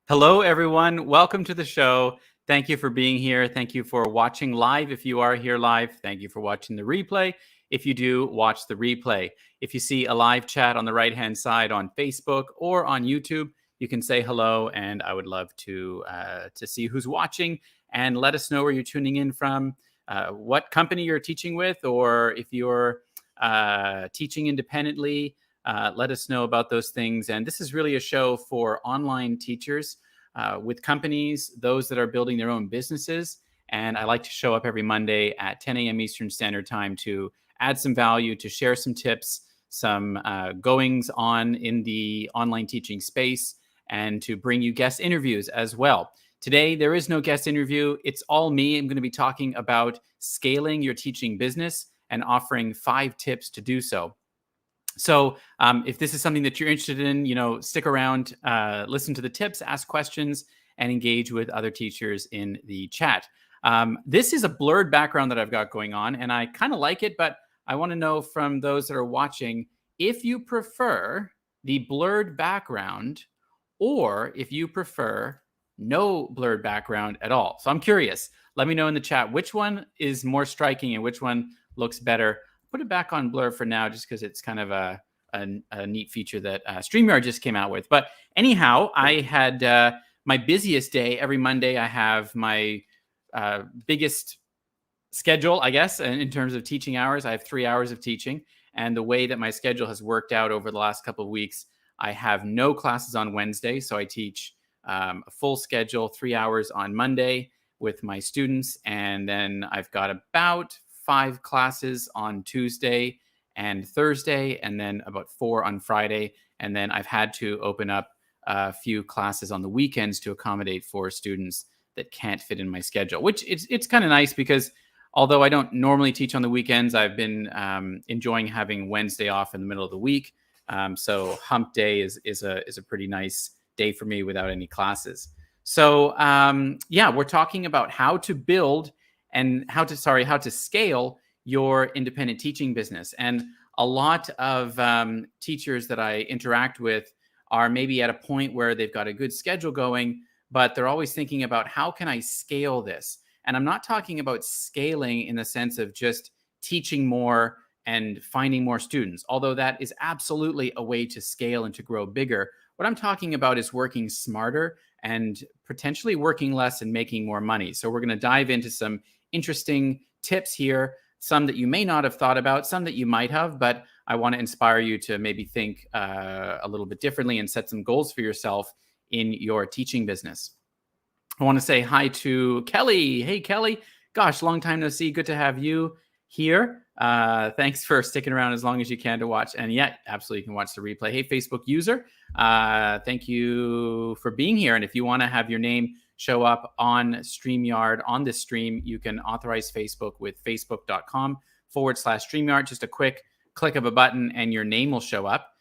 Hello, everyone. Welcome to the show. Thank you for being here. Thank you for watching live. If you are here live, thank you for watching the replay. If you do, watch the replay. If you see a live chat on the right-hand side on Facebook or on YouTube, you can say hello, and I would love to see who's watching and let us know where you're tuning in from, what company you're teaching with, or if you're teaching independently. Let us know about those things. And this is really a show for online teachers with companies, those that are building their own businesses. And I like to show up every Monday at 10 a.m. Eastern Standard Time to add some value, to share some tips, some goings on in the online teaching space, and to bring you guest interviews as well. Today, there is no guest interview. It's all me. I'm going to be talking about scaling your teaching business and offering 5 tips to do so. So if this is something that you're interested in, stick around, listen to the tips, ask questions, and engage with other teachers in the chat. This is a blurred background that I've got going on, and I kind of like it, but I want to know from those that are watching if you prefer the blurred background or if you prefer no blurred background at all. So I'm curious. Let me know in the chat which one is more striking and which one looks better. Put it back on blur for now, just because it's kind of a neat feature that StreamYard just came out with. But anyhow, I had my busiest day. Every Monday, I have my biggest schedule, I guess, in terms of teaching hours. I have 3 hours of teaching. And the way that my schedule has worked out over the last couple of weeks, I have no classes on Wednesday. So I teach a full schedule, 3 hours on Monday with my students. And then I've got about 5 classes on Tuesday and Thursday, and then about 4 on Friday. And then I've had to open up a few classes on the weekends to accommodate for students that can't fit in my schedule, which it's kind of nice because although I don't normally teach on the weekends, I've been enjoying having Wednesday off in the middle of the week. So hump day is a pretty nice day for me without any classes. So yeah, we're talking about how to build and how to scale your independent teaching business. And a lot of teachers that I interact with are maybe at a point where they've got a good schedule going, but they're always thinking about how can I scale this? And I'm not talking about scaling in the sense of just teaching more and finding more students, although that is absolutely a way to scale and to grow bigger. What I'm talking about is working smarter and potentially working less and making more money. So we're going to dive into some interesting tips here, some that you may not have thought about, some that you might have, but I want to inspire you to maybe think a little bit differently and set some goals for yourself in your teaching business. I want to say hi to Kelly. Hey, Kelly. Gosh, long time no see. Good to have you here. Thanks for sticking around as long as you can to watch. And yeah, absolutely, you can watch the replay. Hey, Facebook user. Thank you for being here. And if you want to have your name show up on StreamYard on this stream, you can authorize Facebook with facebook.com/StreamYard. Just a quick click of a button and your name will show up.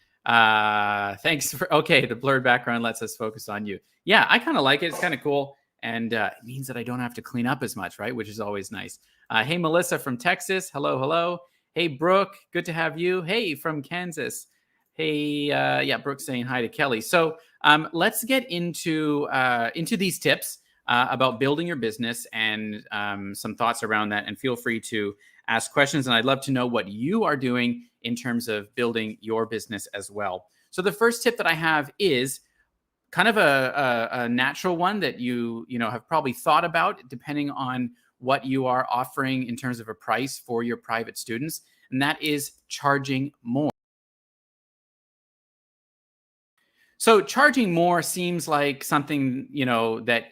Thanks for, okay, the blurred background lets us focus on you. Yeah, I kind of like it. It's kind of cool. And it means that I don't have to clean up as much, right? Which is always nice. Hey, Melissa from Texas. Hello, hello. Hey, Brooke. Good to have you. Hey, from Kansas. Hey, yeah, Brooke saying hi to Kelly. So let's get into these tips about building your business and some thoughts around that. And feel free to ask questions. And I'd love to know what you are doing in terms of building your business as well. So the first tip that I have is kind of a natural one that you have probably thought about depending on what you are offering in terms of a price for your private students, and that is charging more. So charging more seems like something, that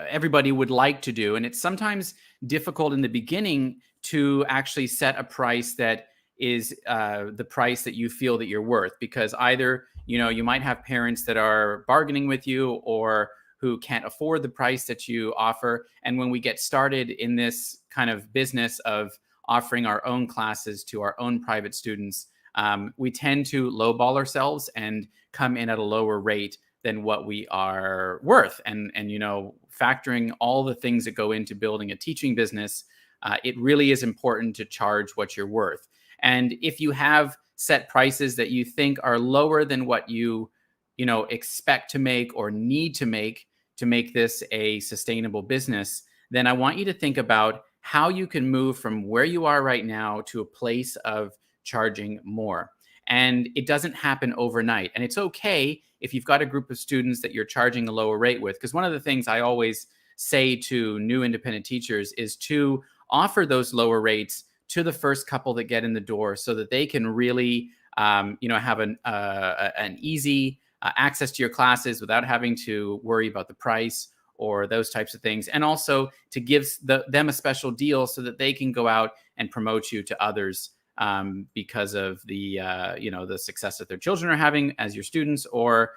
everybody would like to do. And it's sometimes difficult in the beginning to actually set a price that is the price that you feel that you're worth, because either, you might have parents that are bargaining with you or who can't afford the price that you offer. And when we get started in this kind of business of offering our own classes to our own private students, we tend to lowball ourselves and come in at a lower rate than what we are worth. And factoring all the things that go into building a teaching business, it really is important to charge what you're worth. And if you have set prices that you think are lower than what you expect to make or need to make to make this a sustainable business, then I want you to think about how you can move from where you are right now to a place of charging more. And it doesn't happen overnight. And it's okay if you've got a group of students that you're charging a lower rate with. Because one of the things I always say to new independent teachers is to offer those lower rates to the first couple that get in the door so that they can really have an easy access to your classes without having to worry about the price or those types of things. And also to give them a special deal so that they can go out and promote you to others because of the success that their children are having as your students, or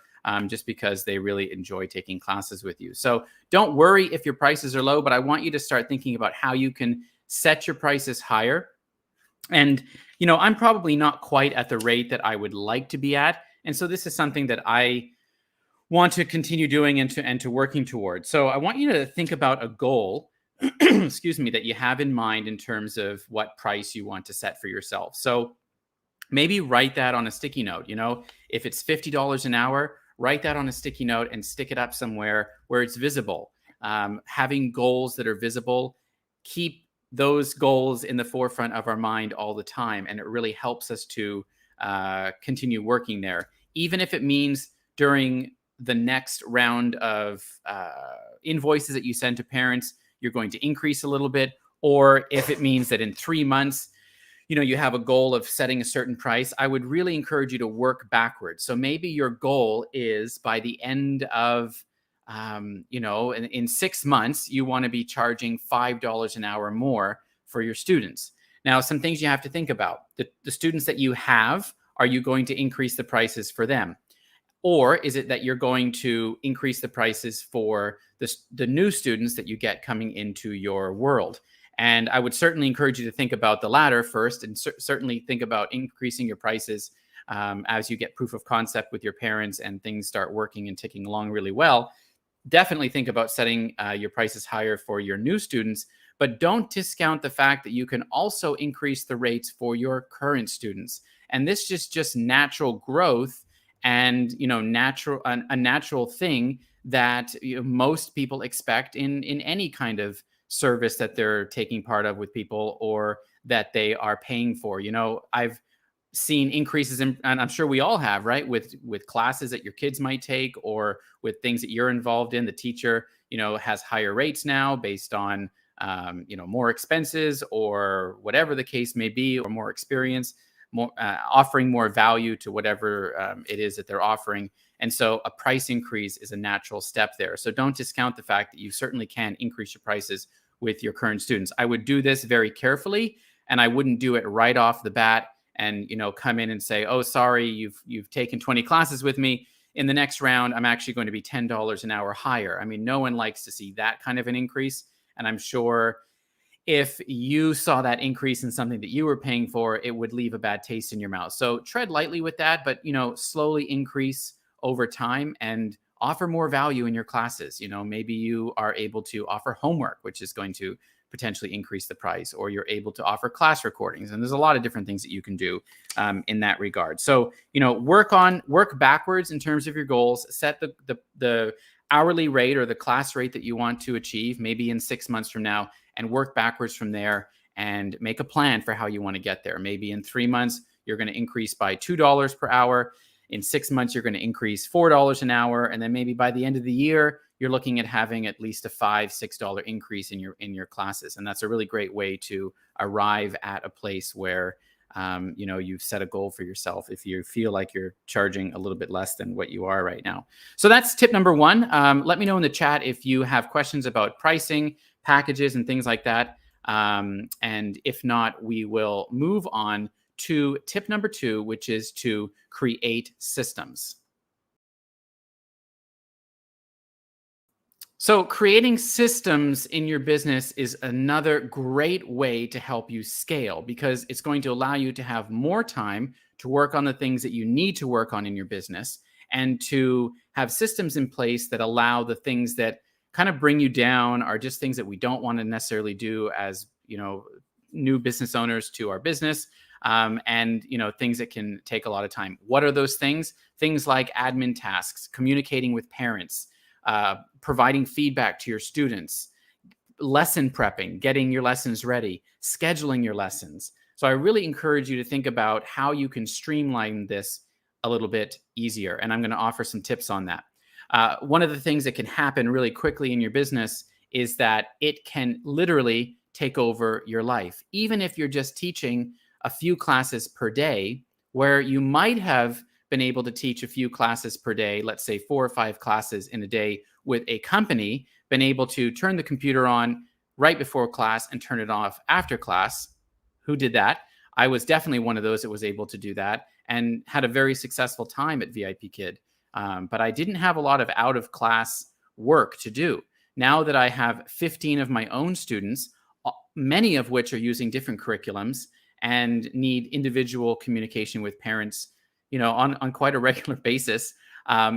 just because they really enjoy taking classes with you. So don't worry if your prices are low, but I want you to start thinking about how you can set your prices higher. And, I'm probably not quite at the rate that I would like to be at. And so this is something that I want to continue doing and to working towards. So I want you to think about a goal, excuse me, that you have in mind in terms of what price you want to set for yourself. So maybe write that on a sticky note. If it's $50 an hour, write that on a sticky note and stick it up somewhere where it's visible. Having goals that are visible, keep those goals in the forefront of our mind all the time. And it really helps us to continue working there. Even if it means during the next round of invoices that you send to parents, you're going to increase a little bit. Or if it means that in 3 months, you have a goal of setting a certain price, I would really encourage you to work backwards. So maybe your goal is by the end of, in 6 months, you want to be charging $5 an hour more for your students. Now, some things you have to think about. The students that you have, are you going to increase the prices for them? Or is it that you're going to increase the prices for the new students that you get coming into your world? And I would certainly encourage you to think about the latter first, and certainly think about increasing your prices as you get proof of concept with your parents and things start working and ticking along really well. Definitely think about setting your prices higher for your new students, but don't discount the fact that you can also increase the rates for your current students. And this is just natural growth and a natural thing that most people expect in any kind of service that they're taking part of with people or that they are paying for. I've seen increases in, and I'm sure we all have, right? With classes that your kids might take or with things that you're involved in. The teacher, has higher rates now based on, more expenses or whatever the case may be, or more experience, more offering more value to whatever it is that they're offering. And so a price increase is a natural step there. So don't discount the fact that you certainly can increase your prices with your current students. I would do this very carefully, and I wouldn't do it right off the bat and come in and say, oh, sorry, you've taken 20 classes with me. In the next round, I'm actually going to be $10 an hour higher. I mean, no one likes to see that kind of an increase. And I'm sure if you saw that increase in something that you were paying for, it would leave a bad taste in your mouth. So tread lightly with that, but slowly increase over time and offer more value in your classes. Maybe you are able to offer homework, which is going to potentially increase the price, or you're able to offer class recordings. And there's a lot of different things that you can do in that regard. So, work backwards in terms of your goals, set the hourly rate or the class rate that you want to achieve, maybe in 6 months from now, and work backwards from there and make a plan for how you want to get there. Maybe in 3 months, you're going to increase by $2 per hour. In 6 months, you're going to increase $4 an hour. And then maybe by the end of the year, you're looking at having at least a $5, $6 increase in your classes. And that's a really great way to arrive at a place where, you've set a goal for yourself if you feel like you're charging a little bit less than what you are right now. So that's tip number one. Let me know in the chat if you have questions about pricing, packages, and things like that. And if not, we will move on to tip number 2, which is to create systems. So creating systems in your business is another great way to help you scale, because it's going to allow you to have more time to work on the things that you need to work on in your business, and to have systems in place that allow the things that kind of bring you down, are just things that we don't want to necessarily do as, new business owners to our business. And things that can take a lot of time. What are those things? Things like admin tasks, communicating with parents, providing feedback to your students, lesson prepping, getting your lessons ready, scheduling your lessons. So I really encourage you to think about how you can streamline this a little bit easier. And I'm going to offer some tips on that. One of the things that can happen really quickly in your business is that it can literally take over your life. Even if you're just teaching a few classes per day, where you might have been able to teach a few classes per day, let's say 4 or 5 classes in a day with a company, been able to turn the computer on right before class and turn it off after class. Who did that? I was definitely one of those that was able to do that and had a very successful time at VIP Kid. But I didn't have a lot of out of class work to do. Now that I have 15 of my own students, many of which are using different curriculums and need individual communication with parents, on quite a regular basis,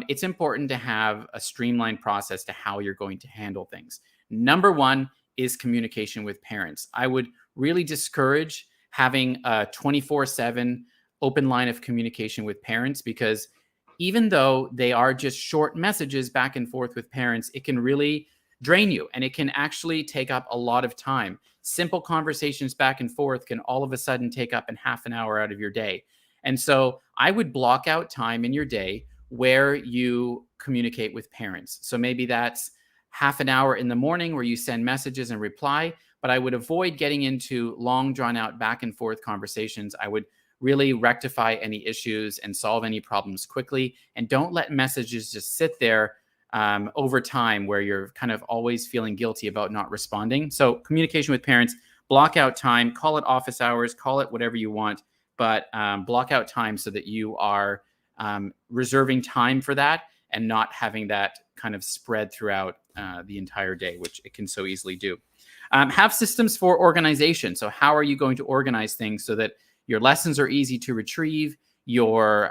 it's important to have a streamlined process to how you're going to handle things. Number one is communication with parents. I would really discourage having a 24/7 open line of communication with parents, because even though they are just short messages back and forth with parents, it can really drain you and it can actually take up a lot of time. Simple conversations back and forth can all of a sudden take up half an hour out of your day. And so I would block out time in your day where you communicate with parents. So maybe that's half an hour in the morning where you send messages and reply, but I would avoid getting into long drawn out back and forth conversations. I would really rectify any issues and solve any problems quickly. And don't let messages just sit there over time where you're kind of always feeling guilty about not responding. So communication with parents, block out time, call it office hours, call it whatever you want, but block out time so that you are reserving time for that and not having that kind of spread throughout the entire day, which it can so easily do. Have systems for organization. So how are you going to organize things so that your lessons are easy to retrieve, your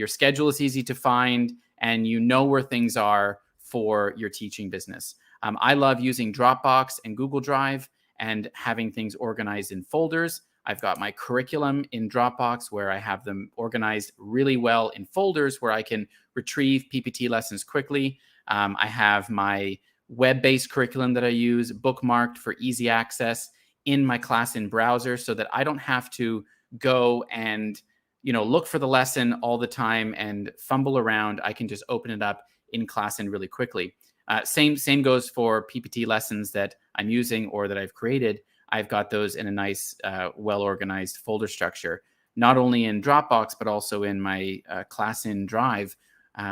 schedule is easy to find, and you know where things are for your teaching business. I love using Dropbox and Google Drive and having things organized in folders. I've got my curriculum in Dropbox where I have them organized really well in folders where I can retrieve PPT lessons quickly. I have my web-based curriculum that I use bookmarked for easy access in my class in browser so that I don't have to go and look for the lesson all the time and fumble around. I can just open it up in class and really quickly. Same goes for PPT lessons that I'm using or that I've created. I've got those in a nice, well-organized folder structure, not only in Dropbox, but also in my class in Drive,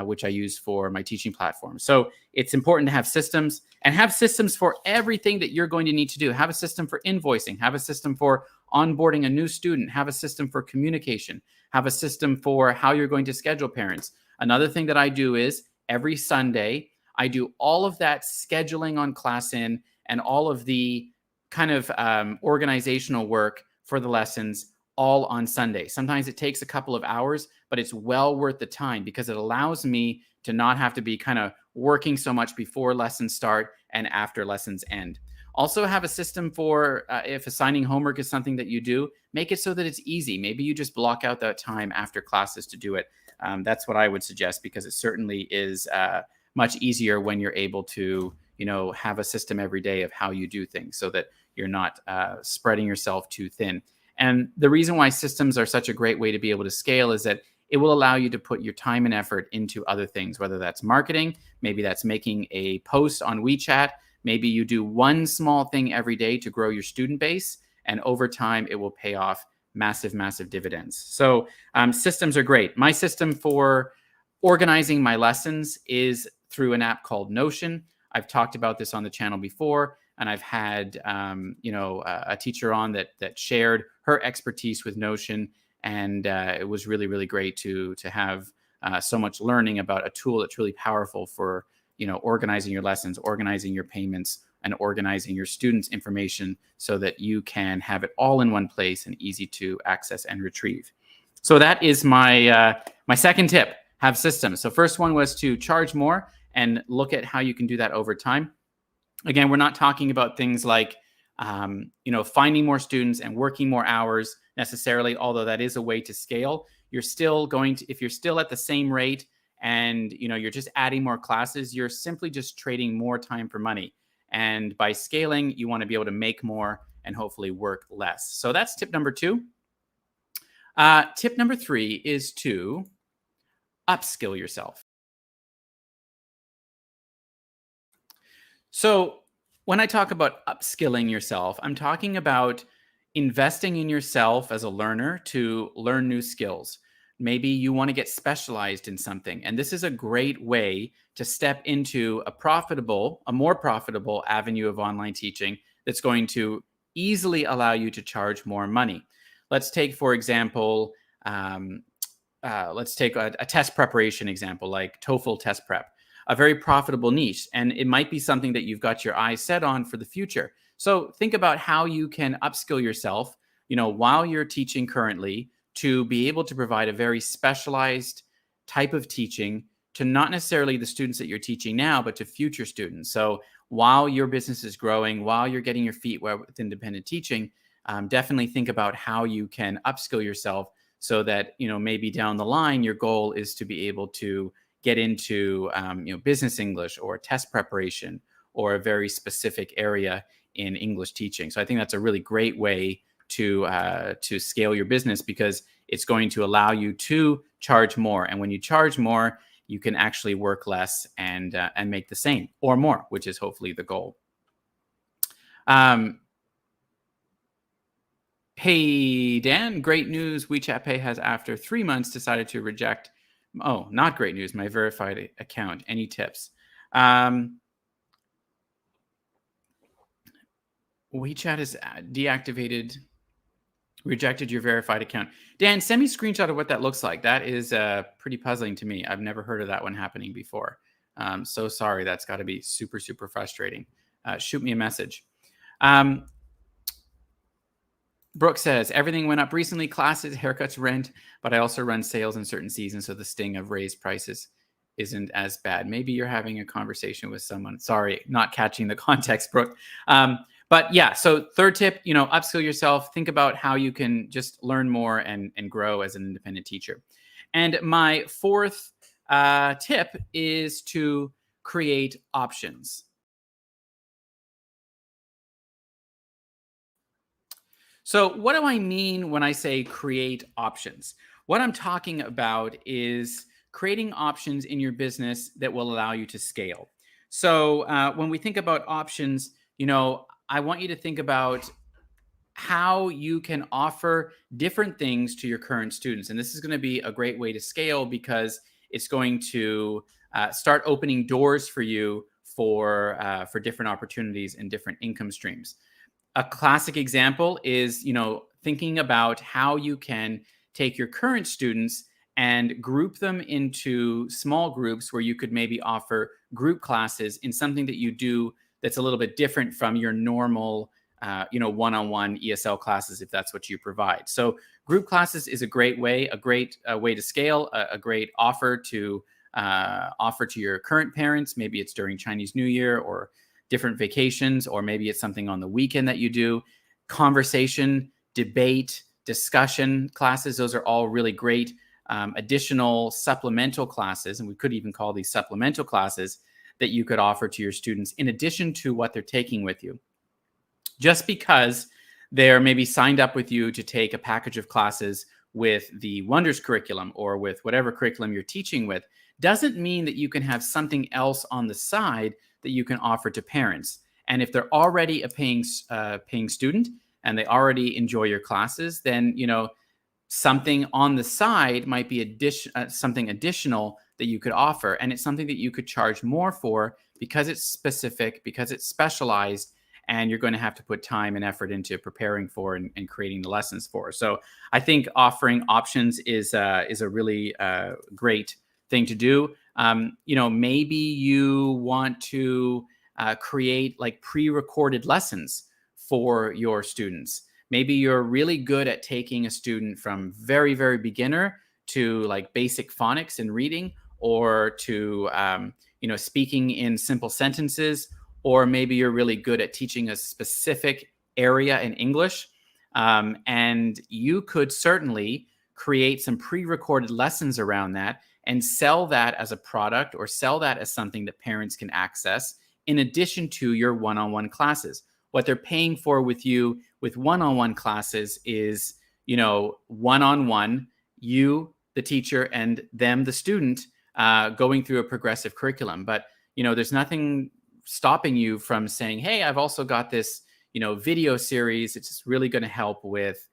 which I use for my teaching platform. So it's important to have systems and have systems for everything that you're going to need to do. Have a system for invoicing, have a system for onboarding a new student, have a system for communication, have a system for how you're going to schedule parents. Another thing that I do is every Sunday, I do all of that scheduling on ClassIn and all of the kind of organizational work for the lessons all on Sunday. Sometimes it takes a couple of hours, but it's well worth the time because it allows me to not have to be kind of working so much before lessons start and after lessons end. Also have a system for if assigning homework is something that you do, make it so that it's easy. Maybe you just block out that time after classes to do it. That's what I would suggest because it certainly is much easier when you're able to, have a system every day of how you do things so that you're not spreading yourself too thin. And the reason why systems are such a great way to be able to scale is that it will allow you to put your time and effort into other things, whether that's marketing, maybe that's making a post on WeChat, maybe you do one small thing every day to grow your student base, and over time it will pay off massive, massive dividends. So systems are great. My system for organizing my lessons is through an app called Notion. I've talked about this on the channel before, and I've had a teacher on that shared her expertise with Notion, and it was really, really great to have so much learning about a tool that's really powerful for organizing your lessons, organizing your payments, and organizing your students' information so that you can have it all in one place and easy to access and retrieve. So that is my my second tip: have systems. So first one was to charge more and look at how you can do that over time. Again, we're not talking about things like, finding more students and working more hours necessarily, although that is a way to scale. You're still going to, if you're still at the same rate and you're just adding more classes, you're simply just trading more time for money. And by scaling, you want to be able to make more and hopefully work less. So that's tip number 2. Tip number 3 is to upskill yourself. So when I talk about upskilling yourself, I'm talking about investing in yourself as a learner to learn new skills. Maybe you want to get specialized in something, and this is a great way to step into a more profitable avenue of online teaching that's going to easily allow you to charge more money. Let's take, for example, let's take a test preparation example, like TOEFL test prep, a very profitable niche. And it might be something that you've got your eyes set on for the future. So think about how you can upskill yourself, while you're teaching currently, to be able to provide a very specialized type of teaching to not necessarily the students that you're teaching now, but to future students. So while your business is growing, while you're getting your feet wet with independent teaching, definitely think about how you can upskill yourself so that, maybe down the line, your goal is to be able to get into, business English or test preparation or a very specific area in English teaching. So I think that's a really great way to scale your business, because it's going to allow you to charge more. And when you charge more, you can actually work less and make the same or more, which is hopefully the goal. Hey, Dan, great news. WeChat Pay has, after 3 months, decided to reject. Oh, not great news. My verified account. Any tips? WeChat has rejected your verified account. Dan, send me a screenshot of what that looks like. That is pretty puzzling to me. I've never heard of that one happening before. So sorry. That's got to be super, super frustrating. Shoot me a message. Brooke says, everything went up recently, classes, haircuts, rent, but I also run sales in certain seasons, so the sting of raised prices isn't as bad. Maybe you're having a conversation with someone. Sorry, not catching the context, Brooke. But yeah, so third tip, upskill yourself. Think about how you can just learn more and grow as an independent teacher. And my fourth tip is to create options. So what do I mean when I say create options? What I'm talking about is creating options in your business that will allow you to scale. So when we think about options, I want you to think about how you can offer different things to your current students. And this is going to be a great way to scale, because it's going to start opening doors for you for different opportunities and different income streams. A classic example is, thinking about how you can take your current students and group them into small groups where you could maybe offer group classes in something that you do that's a little bit different from your normal, one-on-one ESL classes, if that's what you provide. So group classes is a great way to scale, a great offer to your current parents. Maybe it's during Chinese New Year or different vacations, or maybe it's something on the weekend that you do. Conversation, debate, discussion classes, those are all really great additional supplemental classes, and we could even call these supplemental classes, that you could offer to your students in addition to what they're taking with you. Just because they're maybe signed up with you to take a package of classes with the Wonders curriculum or with whatever curriculum you're teaching with, doesn't mean that you can have something else on the side that you can offer to parents. And if they're already a paying student and they already enjoy your classes, then something on the side might be something additional that you could offer, and it's something that you could charge more for because it's specific, because it's specialized, and you're going to have to put time and effort into preparing for and creating the lessons for. So I think offering options is a really great thing to do. Maybe you want to create like pre-recorded lessons for your students. Maybe you're really good at taking a student from very, very beginner to like basic phonics and reading, or to speaking in simple sentences, or maybe you're really good at teaching a specific area in English. And you could certainly create some pre-recorded lessons around that and sell that as a product or sell that as something that parents can access in addition to your one-on-one classes. What they're paying for with you with one-on-one classes is, one-on-one, you, the teacher, and them, the student, going through a progressive curriculum. But, there's nothing stopping you from saying, hey, I've also got this, video series. It's just really going to help with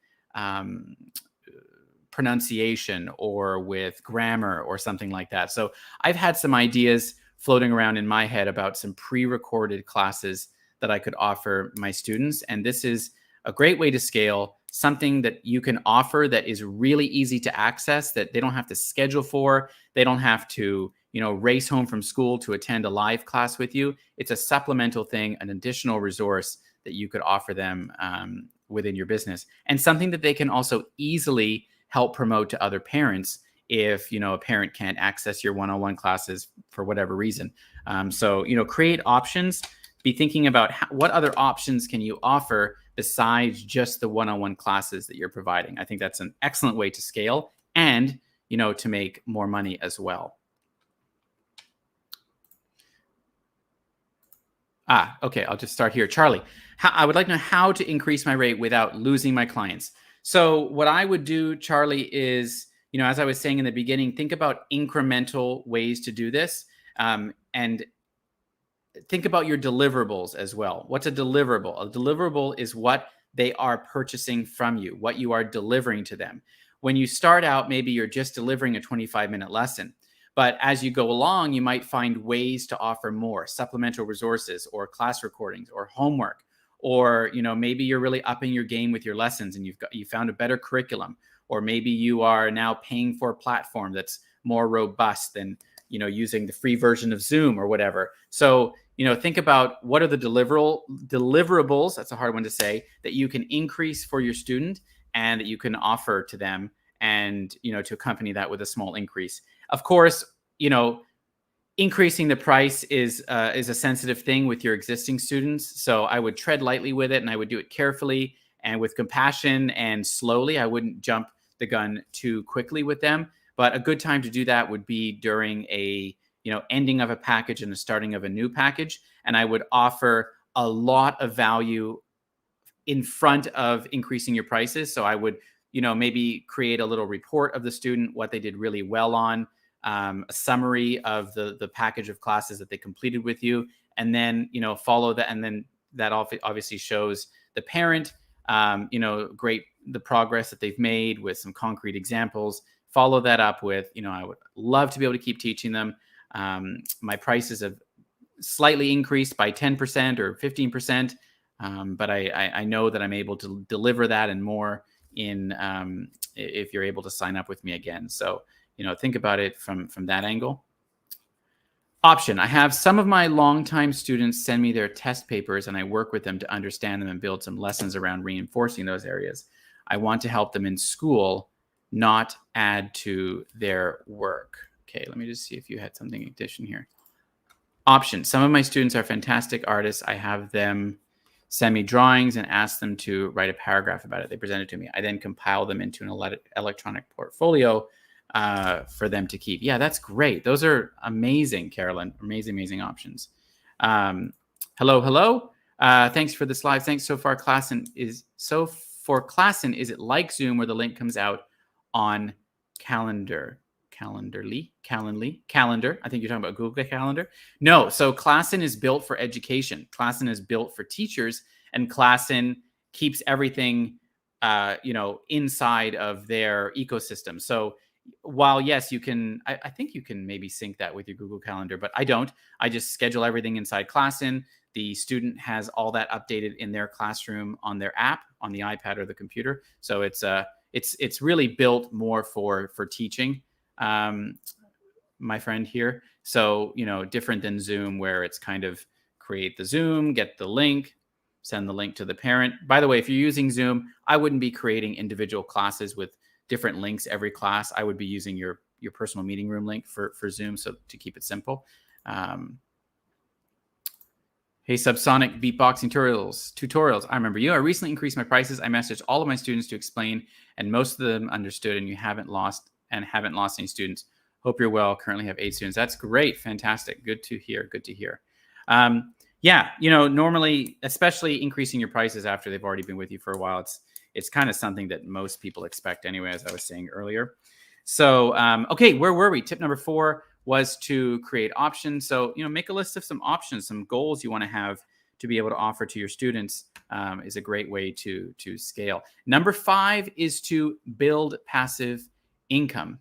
pronunciation or with grammar or something like that. So I've had some ideas floating around in my head about some pre-recorded classes that I could offer my students. And this is a great way to scale, something that you can offer that is really easy to access, that they don't have to schedule for. They don't have to, race home from school to attend a live class with you. It's a supplemental thing, an additional resource that you could offer them within your business, and something that they can also easily help promote to other parents if, a parent can't access your one-on-one classes for whatever reason. So, create options. Be thinking about what other options can you offer besides just the one-on-one classes that you're providing. I think that's an excellent way to scale and, to make more money as well. Okay, I'll just start here. Charlie, I would like to know how to increase my rate without losing my clients. So what I would do, Charlie, is, as I was saying in the beginning, think about incremental ways to do this. And think about your deliverables as well. What's a deliverable? A deliverable is what they are purchasing from you, what you are delivering to them. When you start out, maybe you're just delivering a 25-minute lesson. But as you go along, you might find ways to offer more supplemental resources or class recordings or homework, or maybe you're really upping your game with your lessons and you found a better curriculum, or maybe you are now paying for a platform that's more robust than using the free version of Zoom or whatever. So think about what are the deliverables. That's a hard one to say, that you can increase for your student and that you can offer to them, and to accompany that with a small increase. Of course, increasing the price is a sensitive thing with your existing students. So I would tread lightly with it, and I would do it carefully and with compassion and slowly. I wouldn't jump the gun too quickly with them. But a good time to do that would be during a ending of a package and the starting of a new package. And I would offer a lot of value in front of increasing your prices. So I would maybe create a little report of the student, what they did really well on, a summary of the package of classes that they completed with you, and then follow that, and then that obviously shows the parent the progress that they've made with some concrete examples. Follow that up with I would love to be able to keep teaching them. My prices have slightly increased by 10% or 15%, but I know that I'm able to deliver that and more in if you're able to sign up with me again. So think about it from that angle. Option. I have some of my longtime students send me their test papers, and I work with them to understand them and build some lessons around reinforcing those areas. I want to help them in school, not add to their work. Okay, let me just see if you had something in addition here. Option. Some of my students are fantastic artists. I have them send me drawings and ask them to write a paragraph about it. They present it to me. I then compile them into an electronic portfolio for them to keep. Yeah, that's great. Those are amazing, Carolyn. Amazing options. Hello. Thanks for this live. Thanks so far. For Klassen, is it like Zoom where the link comes out on Calendar? Calendar. I think you're talking about Google Calendar. No, so Klassen is built for education. Klassen is built for teachers, and Klassen keeps everything, inside of their ecosystem. So while yes, you can, I think you can maybe sync that with your Google Calendar, but I don't. I just schedule everything inside Klassen. The student has all that updated in their classroom on their app, on the iPad or the computer. So it's really built more for teaching, my friend here. So, different than Zoom, where it's kind of create the Zoom, get the link, send the link to the parent. By the way, if you're using Zoom, I wouldn't be creating individual classes with different links every class. I would be using your personal meeting room link for Zoom, so to keep it simple. Hey, Subsonic Beatboxing tutorials. I remember you. I recently increased my prices. I messaged all of my students to explain, and most of them understood, and you haven't lost any students. Hope you're well. Currently have 8 students. That's great. Fantastic. Good to hear. Good to hear. Yeah, normally, especially increasing your prices after they've already been with you for a while, it's kind of something that most people expect anyway, as I was saying earlier. So, okay, where were we? Tip number 4 was to create options. So, make a list of some options, some goals you want to have to be able to offer to your students, is a great way to scale. Number 5 is to build passive income.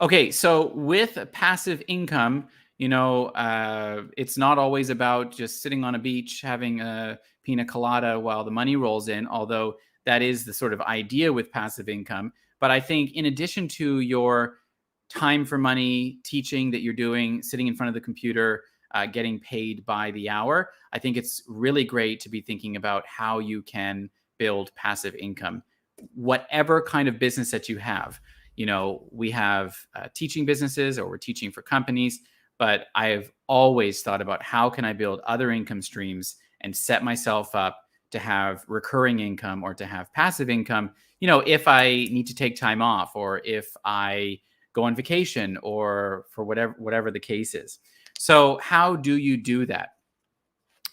Okay, so with passive income, it's not always about just sitting on a beach having a pina colada while the money rolls in, although that is the sort of idea with passive income. But I think in addition to your time for money teaching that you're doing, sitting in front of the computer, getting paid by the hour, I think it's really great to be thinking about how you can build passive income, whatever kind of business that you have. We have teaching businesses, or we're teaching for companies, but I've always thought about how can I build other income streams and set myself up to have recurring income or to have passive income, if I need to take time off, or if I go on vacation, or for whatever the case is. So how do you do that?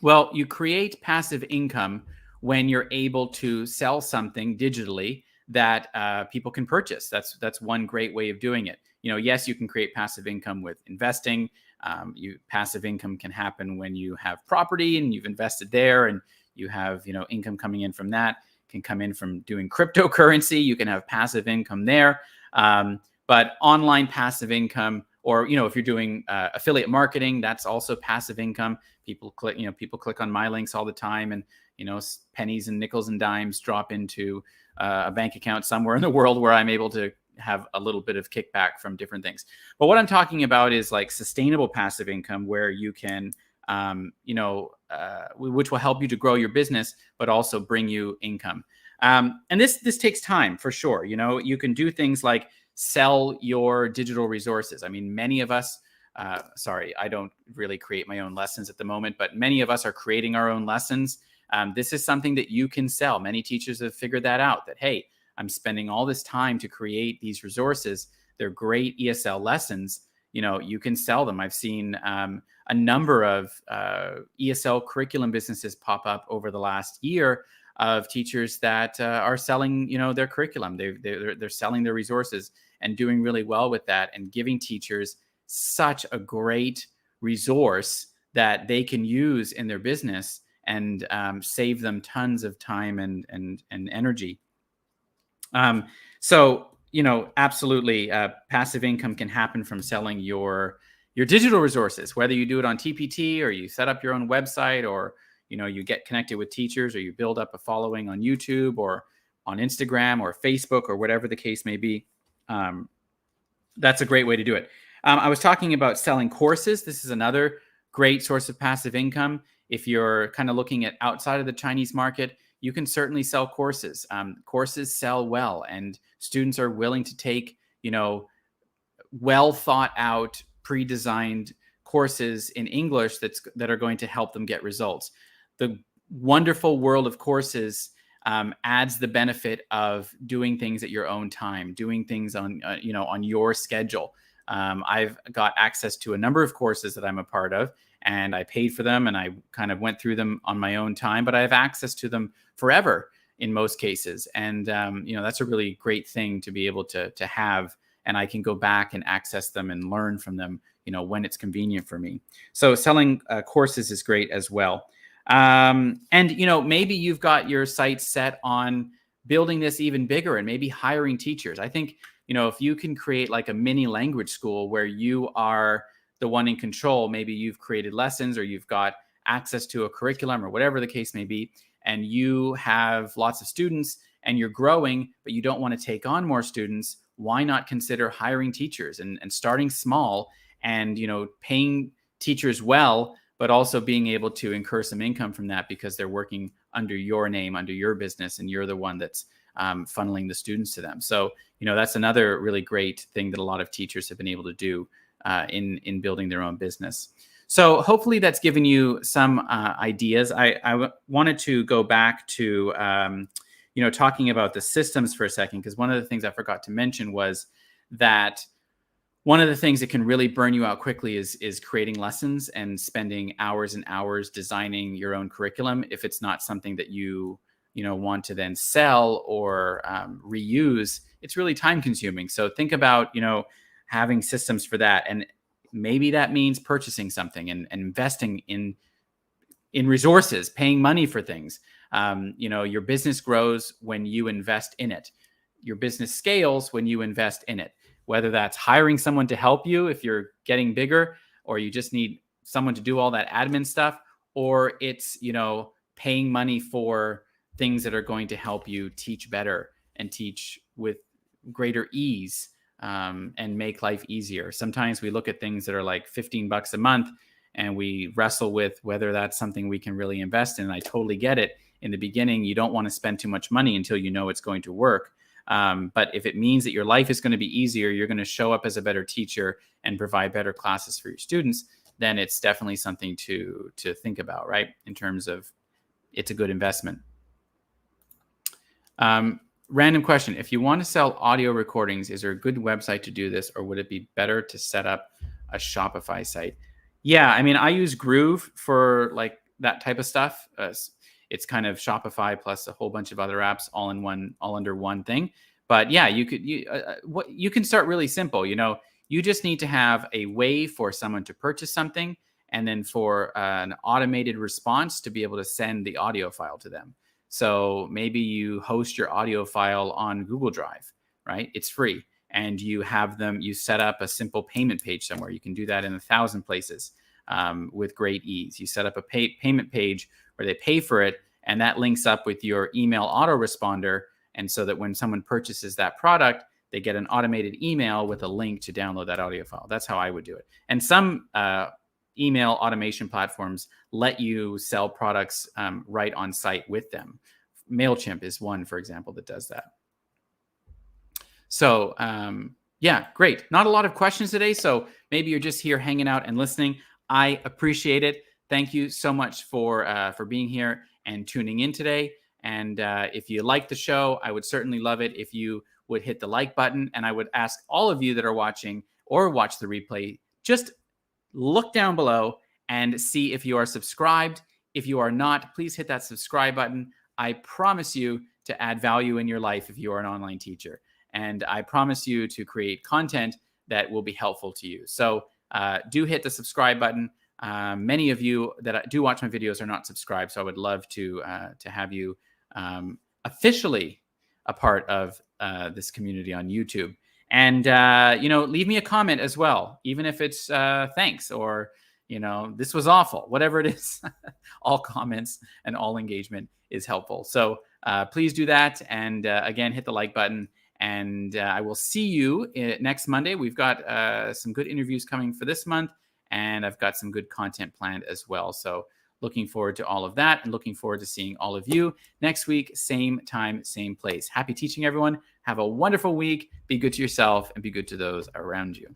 Well, you create passive income when you're able to sell something digitally that people can purchase. That's one great way of doing it. Yes, you can create passive income with investing. Passive income can happen when you have property and you've invested there, and you have income coming in from that. Can come in from doing cryptocurrency. You can have passive income there. But online passive income, or if you're doing affiliate marketing, that's also passive income. People click on my links all the time, and pennies and nickels and dimes drop into a bank account somewhere in the world where I'm able to have a little bit of kickback from different things. But what I'm talking about is like sustainable passive income, where you can, which will help you to grow your business, but also bring you income. And this takes time for sure. You can do things like sell your digital resources. I mean, many of us, sorry, I don't really create my own lessons at the moment, but many of us are creating our own lessons. This is something that you can sell. Many teachers have figured that out, that, hey, I'm spending all this time to create these resources. They're great ESL lessons. You can sell them. I've seen a number of ESL curriculum businesses pop up over the last year of teachers that are selling, their curriculum. They're selling their resources and doing really well with that, and giving teachers such a great resource that they can use in their business and save them tons of time and energy. So, absolutely, passive income can happen from selling your digital resources, whether you do it on TPT, or you set up your own website, or you get connected with teachers, or you build up a following on YouTube or on Instagram or Facebook, or whatever the case may be. That's a great way to do it. I was talking about selling courses. This is another great source of passive income. If you're kind of looking at outside of the Chinese market, you can certainly sell courses. Courses sell well, and students are willing to take, well thought out, pre-designed courses in English that are going to help them get results. The wonderful world of courses adds the benefit of doing things at your own time, doing things on on your schedule. I've got access to a number of courses that I'm a part of, and I paid for them, and I kind of went through them on my own time, but I have access to them forever in most cases. And, that's a really great thing to be able to have. And I can go back and access them and learn from them, when it's convenient for me. So selling courses is great as well. And, maybe you've got your sights set on building this even bigger and maybe hiring teachers. I think, if you can create like a mini language school where you are the one in control, maybe you've created lessons, or you've got access to a curriculum, or whatever the case may be, and you have lots of students and you're growing, but you don't want to take on more students, why not consider hiring teachers and starting small, and, paying teachers well, but also being able to incur some income from that because they're working under your name, under your business, and you're the one that's funneling the students to them. So, that's another really great thing that a lot of teachers have been able to do in building their own business. So hopefully that's given you some ideas. I wanted to go back to talking about the systems for a second, because one of the things I forgot to mention was that one of the things that can really burn you out quickly is creating lessons and spending hours and hours designing your own curriculum. If it's not something that you want to then sell or reuse, it's really time consuming. So think about, having systems for that. And maybe that means purchasing something and investing in resources, paying money for things. Your business grows when you invest in it. Your business scales when you invest in it, whether that's hiring someone to help you if you're getting bigger, or you just need someone to do all that admin stuff, or it's, paying money for things that are going to help you teach better and teach with greater ease, and make life easier. Sometimes we look at things that are like $15 a month and we wrestle with whether that's something we can really invest in. And I totally get it. In the beginning, you don't want to spend too much money until you know it's going to work. But if it means that your life is going to be easier, you're going to show up as a better teacher and provide better classes for your students, then it's definitely something to think about, right? In terms of, it's a good investment. Random question. If you want to sell audio recordings, is there a good website to do this, or would it be better to set up a Shopify site? Yeah, I mean, I use Groove for like that type of stuff. It's kind of Shopify plus a whole bunch of other apps all under one thing. But yeah, you can start really simple. You just need to have a way for someone to purchase something, and then for an automated response to be able to send the audio file to them. So maybe you host your audio file on Google Drive, right? It's free. And you set up a simple payment page somewhere. You can do that in 1,000 places with great ease. You set up a payment page where they pay for it, and that links up with your email autoresponder. And so that when someone purchases that product, they get an automated email with a link to download that audio file. That's how I would do it. And some email automation platforms let you sell products right on site with them. MailChimp is one, for example, that does that. So yeah, great. Not a lot of questions today. So maybe you're just here hanging out and listening. I appreciate it. Thank you so much for being here and tuning in today. And if you like the show, I would certainly love it if you would hit the like button. And I would ask all of you that are watching or watch the replay, just look down below and see if you are subscribed. If you are not, please hit that subscribe button. I promise you to add value in your life if you are an online teacher. And I promise you to create content that will be helpful to you. So do hit the subscribe button. Many of you that do watch my videos are not subscribed, so I would love to have you officially a part of this community on YouTube. And leave me a comment as well, even if it's thanks or this was awful, whatever it is. All comments and all engagement is helpful. So please do that, and again, hit the like button. And I will see you next Monday. We've got some good interviews coming for this month, and I've got some good content planned as well. So looking forward to all of that, and looking forward to seeing all of you next week, same time, same place. Happy teaching, everyone. Have a wonderful week. Be good to yourself and be good to those around you.